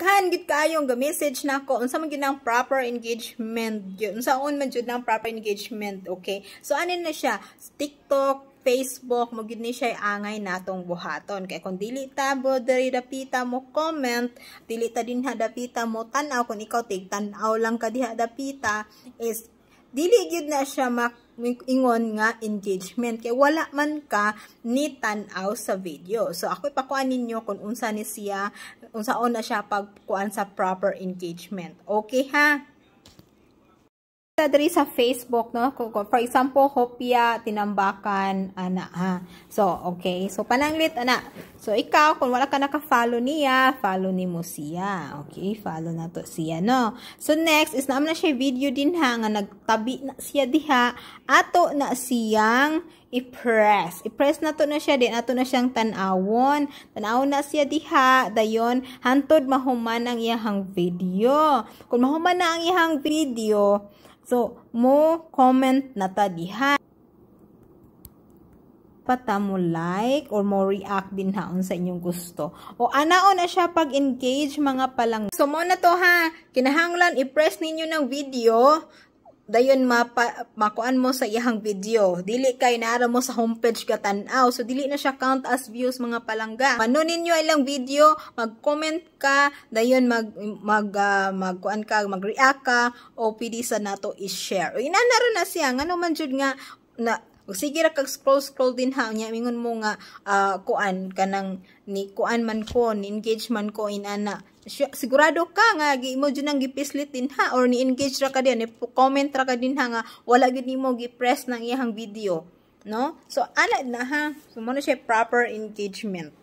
Ganahan gid kayong ga-message nako unsa man gyud ang proper engagement gyud. Unsaon man gyud ang proper engagement, okay? So anin na siya? TikTok, Facebook, mo gyud ni siya angay natong buhaton. Kay kung dili ta bo diri dapita mo comment, dili ta din dapita mo tan-aw kung ikaw tig-tan-aw lang ka diha dapita is dili gyud na siya ingon nga engagement kay wala man ka ni tan-aw sa video. So ako ipakuan ninyo kung unsa ni siya, unsaon na siya pagkuan sa proper engagement. Okay ha? Diri sa Facebook, no? For example, hopya, tinambakan, ana, ha? So, okay. So, pananglit, ana. So, ikaw, kung wala ka naka-follow niya, follow ni mo siya. Okay? Follow na to siya, no? So, next is naman na siya video din, ha? Nga nagtabi na siya diha. Ato na siyang i-press. I-press na to na siya din. Ato na siyang tanawon. Tanawon na siya diha. Dayon, hantod mahuman ang iyahang video. Kung mahuman na ang iyahang video, so, mo comment na ta diha. Pata mo like or mo react din haon sa inyong gusto. O anaon na siya pag-engage mga palang. So, mo na to ha. Kinahanglan i-press ninyo ng video. Dayon makuan mo sa iyang video. Dili kay naara mo sa homepage ka tan-aw. So dili na siya count as views mga palangga. Mano ninyo ilang video, mag-comment ka, dayon magkuan ka, mag-react ka o pwede sa nato i-share. O inanaro na siya ngano man jud nga na sige ra kag scroll din ha nya mingon mo nga kuan kanang ni kuan man ko ni engage man ko inana sigurado ka nga mo jud nang gipislit din ha or ni engage ra ka din ni comment ra ka din ha nga wala gid nimo gi-press nang iyang video, no? So ana na ha, so mo na siya proper engagement.